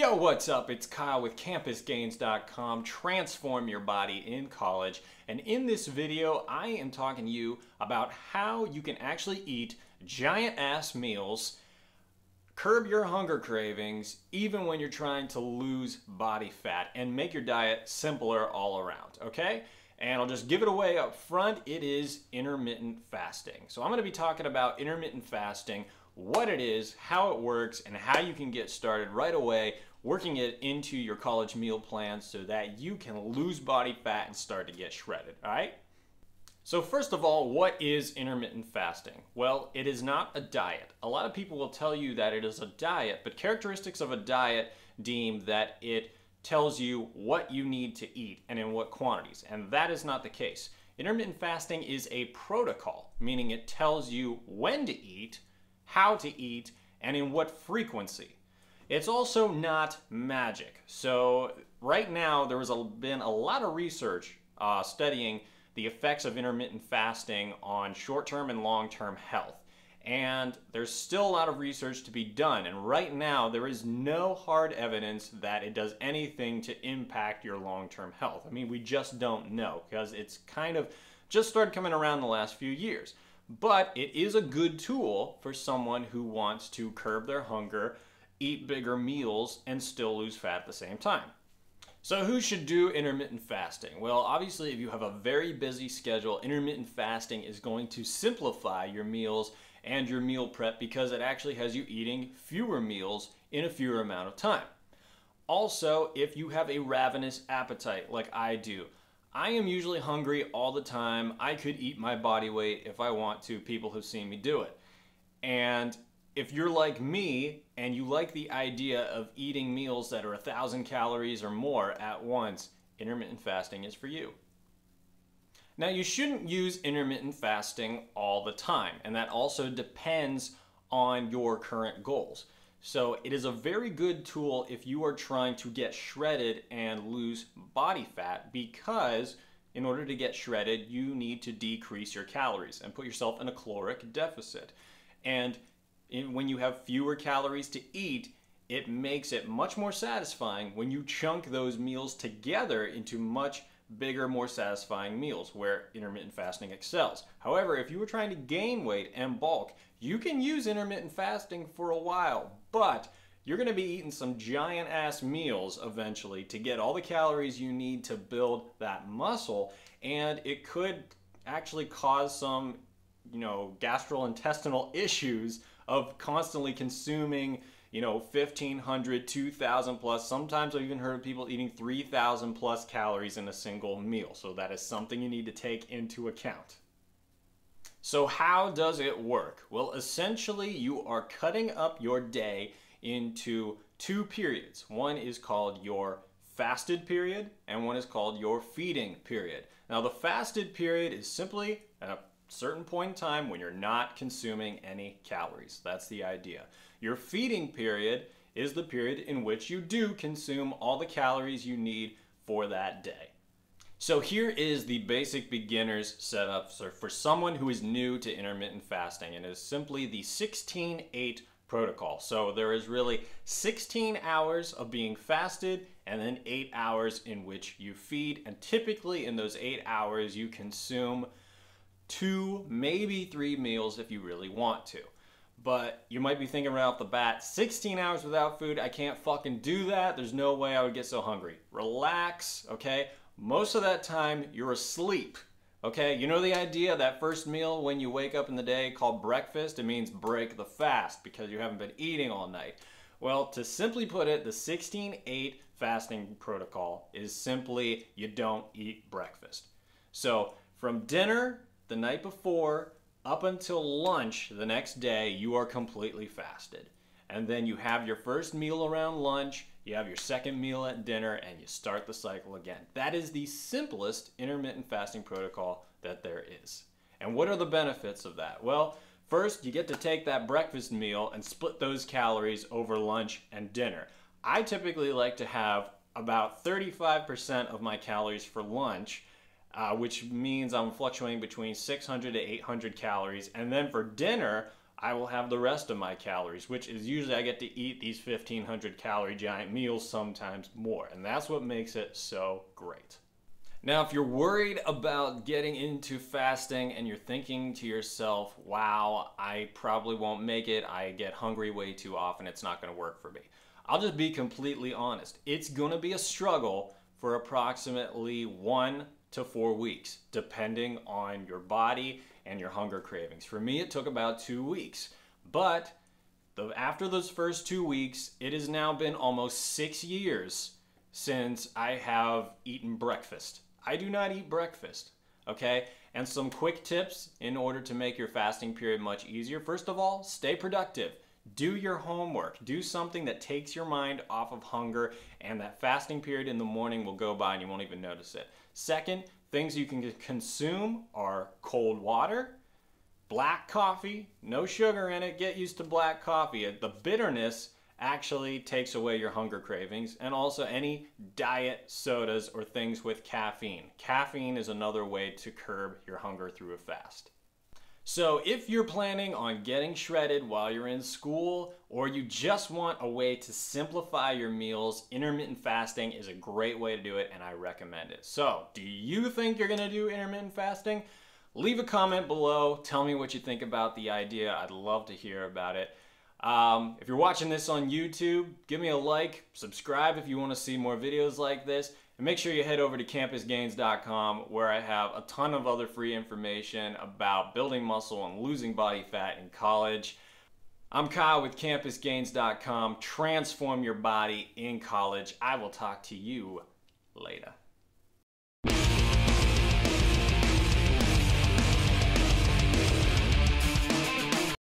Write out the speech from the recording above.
Yo, what's up? It's Kyle with CampusGains.com. Transform your body in college. And in this video, I am talking to you about how you can actually eat giant ass meals, curb your hunger cravings, even when you're trying to lose body fat, and make your diet simpler all around, okay? And I'll just give it away up front. It is intermittent fasting. So I'm going to be talking about intermittent fasting, what it is, how it works, and how you can get started right away working it into your college meal plan so that you can lose body fat and start to get shredded, all right? So first of all, what is intermittent fasting? Well, it is not a diet. A lot of people will tell you that it is a diet, but characteristics of a diet deem that it tells you what you need to eat and in what quantities, and that is not the case. Intermittent fasting is a protocol, meaning it tells you when to eat, how to eat, and in what frequency. It's also not magic. So right now there has been a lot of research studying the effects of intermittent fasting on short-term and long-term health. And there's still a lot of research to be done. And right now there is no hard evidence that it does anything to impact your long-term health. I mean, we just don't know because it's kind of just started coming around the last few years. But it is a good tool for someone who wants to curb their hunger, eat bigger meals, and still lose fat at the same time. So who should do intermittent fasting? Well, obviously if you have a very busy schedule, intermittent fasting is going to simplify your meals and your meal prep because it actually has you eating fewer meals in a fewer amount of time. Also, if you have a ravenous appetite like I do, I am usually hungry all the time. I could eat my body weight if I want to. People have seen me do it. And if you're like me and you like the idea of eating meals that are 1,000 calories or more at once, intermittent fasting is for you. Now, you shouldn't use intermittent fasting all the time, and that also depends on your current goals. So it is a very good tool if you are trying to get shredded and lose body fat, because in order to get shredded, you need to decrease your calories and put yourself in a caloric deficit. And when you have fewer calories to eat, it makes it much more satisfying when you chunk those meals together into much bigger, more satisfying meals, where intermittent fasting excels. However, if you were trying to gain weight and bulk, you can use intermittent fasting for a while, but you're going to be eating some giant ass meals eventually to get all the calories you need to build that muscle, and it could actually cause some, gastrointestinal issues of constantly consuming 1,500, 2,000 plus. Sometimes I've even heard of people eating 3,000 plus calories in a single meal. So that is something you need to take into account. So how does it work? Well, essentially you are cutting up your day into two periods. One is called your fasted period and one is called your feeding period. Now the fasted period is simply a certain point in time when you're not consuming any calories. That's the idea. Your feeding period is the period in which you do consume all the calories you need for that day. So here is the basic beginner's setup for someone who is new to intermittent fasting, and it is simply the 16-8 protocol. So there is really 16 hours of being fasted and then 8 hours in which you feed, and typically in those 8 hours you consume 2, maybe 3 meals if you really want to. But you might be thinking right off the bat, 16 hours without food, I can't fucking do that. There's no way I would get so hungry. Relax, okay? Most of that time you're asleep, okay? You know the idea, that first meal when you wake up in the day called breakfast? It means break the fast because you haven't been eating all night. Well, to simply put it, the 16-8 fasting protocol is simply you don't eat breakfast. So from dinner the night before up until lunch the next day, you are completely fasted. And then you have your first meal around lunch, you have your second meal at dinner, and you start the cycle again. That is the simplest intermittent fasting protocol that there is. And what are the benefits of that? Well, first, you get to take that breakfast meal and split those calories over lunch and dinner. I typically like to have about 35% of my calories for lunch, which means I'm fluctuating between 600 to 800 calories. And then for dinner, I will have the rest of my calories, which is usually I get to eat these 1,500 calorie giant meals, sometimes more. And that's what makes it so great. Now, if you're worried about getting into fasting and you're thinking to yourself, wow, I probably won't make it, I get hungry way too often, it's not going to work for me. I'll just be completely honest. It's going to be a struggle for approximately 1 to 4 weeks, depending on your body and your hunger cravings. For me, it took about 2 weeks. But after those first 2 weeks, it has now been almost 6 years since I have eaten breakfast. I do not eat breakfast, okay? And some quick tips in order to make your fasting period much easier. First of all, stay productive. Do your homework. Do something that takes your mind off of hunger, and that fasting period in the morning will go by and you won't even notice it. Second, things you can consume are cold water, black coffee, no sugar in it. Get used to black coffee. The bitterness actually takes away your hunger cravings, and also any diet sodas or things with caffeine. Caffeine is another way to curb your hunger through a fast. So if you're planning on getting shredded while you're in school, or you just want a way to simplify your meals, intermittent fasting is a great way to do it, and I recommend it. So do you think you're gonna do intermittent fasting? Leave a comment below. Tell me what you think about the idea. I'd love to hear about it. If you're watching this on YouTube, give me a like, subscribe if you want to see more videos like this, and make sure you head over to campusgains.com, where I have a ton of other free information about building muscle and losing body fat in college. I'm Kyle with campusgains.com. Transform your body in college. I will talk to you later.